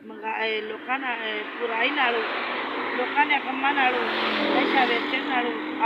ਮੰਗਾਏ ਲੋਕਾਂ ਨਾਲ ਬੁਰਾਈ ਨਾਲੋਂ, ਲੋਕਾਂ ਦੇ ਕੰਮਾਂ ਨਾਲੋਂ, ਨਸ਼ਾ ਵੇਚਣ ਨਾਲੋਂ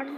8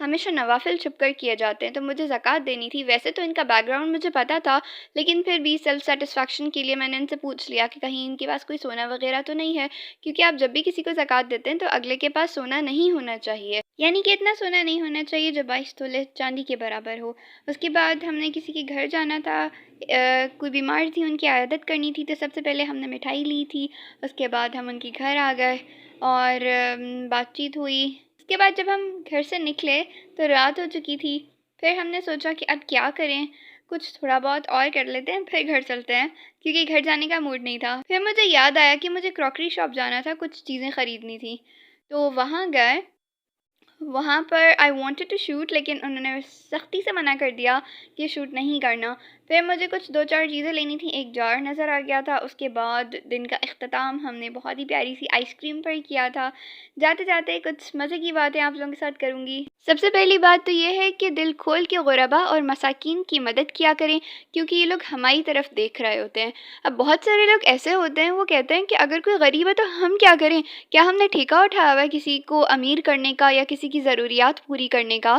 ہمیشہ نوافل چھپ کر کیے جاتے ہیں، تو مجھے زکوٰۃ دینی تھی۔ ویسے تو ان کا بیک گراؤنڈ مجھے پتہ تھا، لیکن پھر بھی سیلف سیٹسفیکشن کے لیے میں نے ان سے پوچھ لیا کہ کہیں ان کے پاس کوئی سونا وغیرہ تو نہیں ہے، کیونکہ آپ جب بھی کسی کو زکوٰۃ دیتے ہیں تو اگلے کے پاس سونا نہیں ہونا چاہیے، یعنی کہ اتنا سونا نہیں ہونا چاہیے جو 22 تولے چاندی کے برابر ہو۔ اس کے بعد ہم نے کسی کے گھر جانا تھا، کوئی بیمار تھی، ان کی عیادت کرنی تھی، تو سب سے پہلے ہم نے مٹھائی لی تھی۔ اس کے بعد ہم ان کے گھر آ گئے اور بات چیت ہوئی۔ اس کے بعد جب ہم گھر سے نکلے تو رات ہو چکی تھی۔ پھر ہم نے سوچا کہ اب کیا کریں، کچھ تھوڑا بہت اور کر لیتے ہیں پھر گھر چلتے ہیں، کیونکہ گھر جانے کا موڈ نہیں تھا۔ پھر مجھے یاد آیا کہ مجھے کراکری شاپ جانا تھا، کچھ چیزیں خریدنی تھی، تو وہاں گئے۔ وہاں پر آئی وانٹڈ ٹو شوٹ، لیکن انہوں نے سختی سے منع کر دیا کہ شوٹ نہیں کرنا۔ پھر مجھے کچھ 2-4 چیزیں لینی تھیں، ایک جار نظر آ گیا تھا۔ اس کے بعد دن کا اختتام ہم نے بہت ہی پیاری سی آئس کریم پر کیا تھا۔ جاتے جاتے کچھ مزے کی باتیں آپ لوگوں کے ساتھ کروں گی۔ سب سے پہلی بات تو یہ ہے کہ دل کھول کے غربا اور مساکین کی مدد کیا کریں، کیونکہ یہ لوگ ہماری طرف دیکھ رہے ہوتے ہیں۔ اب بہت سارے لوگ ایسے ہوتے ہیں، وہ کہتے ہیں کہ اگر کوئی غریب ہے تو ہم کیا کریں، کیا ہم نے ٹھیکہ اٹھایا ہوا ہے کسی کو امیر کرنے کا یا کسی کی ضروریات پوری کرنے کا؟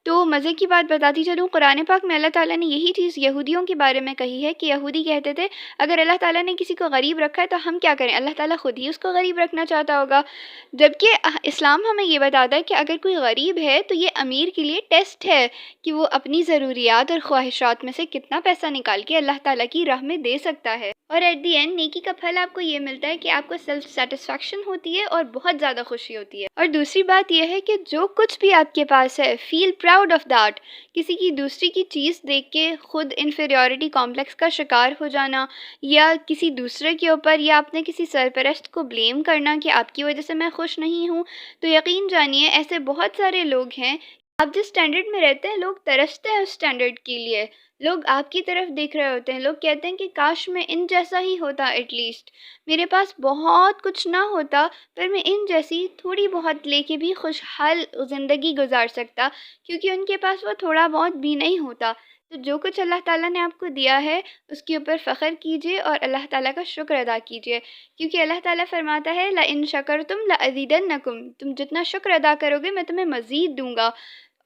تو مزے کی بات بتاتی چلوں، قرآن پاک میں اللہ تعالیٰ نے یہی چیز یہودیوں کے بارے میں کہی ہے کہ یہودی کہتے تھے اگر اللہ تعالیٰ نے کسی کو غریب رکھا ہے تو ہم کیا کریں، اللہ تعالیٰ خود ہی اس کو غریب رکھنا چاہتا ہوگا۔ جبکہ اسلام ہمیں یہ بتاتا ہے کہ اگر کوئی غریب ہے تو یہ امیر کے لیے ٹیسٹ ہے کہ وہ اپنی ضروریات اور خواہشات میں سے کتنا پیسہ نکال کے اللہ تعالیٰ کی راہ میں دے سکتا ہے، اور ایٹ دی اینڈ نیکی کا پھل آپ کو یہ ملتا ہے کہ آپ کو سیلف سیٹسفیکشن ہوتی ہے اور بہت زیادہ خوشی ہوتی ہے۔ اور دوسری بات یہ ہے کہ جو کچھ بھی آپ کے پاس ہے، فیل پراؤڈ آف دیٹ۔ کسی کی دوسری کی چیز دیکھ کے خود انفیریورٹی کمپلیکس کا شکار ہو جانا، یا کسی دوسرے کے اوپر یا اپنے کسی سرپرست کو بلیم کرنا کہ آپ کی وجہ سے میں خوش نہیں ہوں، تو یقین جانیے ایسے بہت سارے لوگ ہیں۔ آپ جس سٹینڈرڈ میں رہتے ہیں لوگ ترستے ہیں اس سٹینڈرڈ کے لیے، لوگ آپ کی طرف دیکھ رہے ہوتے ہیں، لوگ کہتے ہیں کہ کاش میں ان جیسا ہی ہوتا، ایٹ لیسٹ میرے پاس بہت کچھ نہ ہوتا پر میں ان جیسی تھوڑی بہت لے کے بھی خوشحال زندگی گزار سکتا، کیونکہ ان کے پاس وہ تھوڑا بہت بھی نہیں ہوتا۔ تو جو کچھ اللہ تعالیٰ نے آپ کو دیا ہے اس کے اوپر فخر کیجیے اور اللہ تعالیٰ کا شکر ادا کیجیے، کیونکہ اللہ تعالیٰ فرماتا ہے لَإِن شَكَرْتُمْ لَأَزِيدَنَّكُمْ، تم جتنا شکر ادا کرو گے میں تمہیں مزید دوں گا۔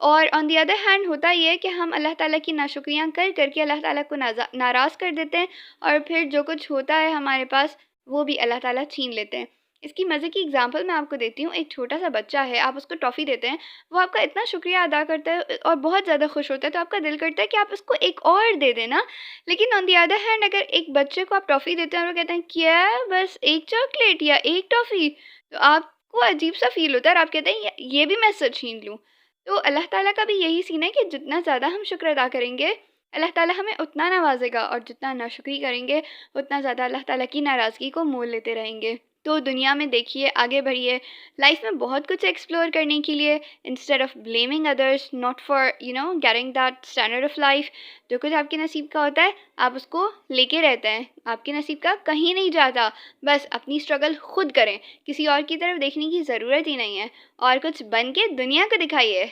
اور آن دی ادر ہینڈ ہوتا یہ ہے کہ ہم اللہ تعالیٰ کی ناشکریاں کر کر کے اللہ تعالیٰ کو ناراض کر دیتے ہیں، اور پھر جو کچھ ہوتا ہے ہمارے پاس وہ بھی اللہ تعالیٰ چھین لیتے ہیں۔ اس کی مزے کی اگزامپل میں آپ کو دیتی ہوں۔ ایک چھوٹا سا بچہ ہے، آپ اس کو ٹافی دیتے ہیں، وہ آپ کا اتنا شکریہ ادا کرتا ہے اور بہت زیادہ خوش ہوتا ہے، تو آپ کا دل کرتا ہے کہ آپ اس کو ایک اور دے دیں نا۔ لیکن آن دی ادر ہینڈ اگر ایک بچے کو آپ ٹافی دیتے ہیں اور وہ کہتے ہیں کیا بس ایک چاکلیٹ یا ایک ٹافی، تو آپ کو عجیب سا فیل ہوتا ہے اور آپ کہتے ہیں یہ بھی میں سے چھین لوں۔ تو اللہ تعالیٰ کا بھی یہی سین ہے کہ جتنا زیادہ ہم شکر ادا کریں گے اللہ تعالیٰ ہمیں اتنا نوازے گا، اور جتنا ناشکری کریں گے اتنا زیادہ اللہ تعالیٰ کی ناراضگی کو مول لیتے رہیں گے۔ تو دنیا میں دیکھیے، آگے بڑھیے، لائف میں بہت کچھ ایکسپلور کرنے کے لیے، instead of blaming others not for getting that standard of life, جو کچھ آپ کے نصیب کا ہوتا ہے آپ اس کو لے کے رہتے ہیں، آپ کے نصیب کا کہیں نہیں جاتا، بس اپنی اسٹرگل خود کریں، کسی اور کی طرف دیکھنے کی ضرورت ہی نہیں ہے، اور کچھ بن کے دنیا کو دکھائیے۔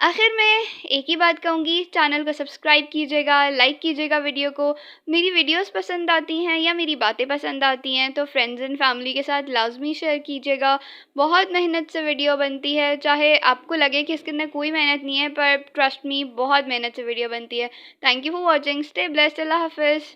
آخر میں ایک ہی بات کہوں گی، چینل کو سبسکرائب کیجیے گا، لائک کیجیے گا ویڈیو کو۔ میری ویڈیوز پسند آتی ہیں یا میری باتیں پسند آتی ہیں تو فرینڈز اینڈ فیملی کے ساتھ لازمی شیئر کیجیے گا۔ بہت محنت سے ویڈیو بنتی ہے، چاہے آپ کو لگے کہ اس کے اندر کوئی محنت نہیں ہے، پر ٹرسٹ می بہت محنت سے ویڈیو بنتی ہے۔ Thank you for watching, stay blessed, اللہ حافظ۔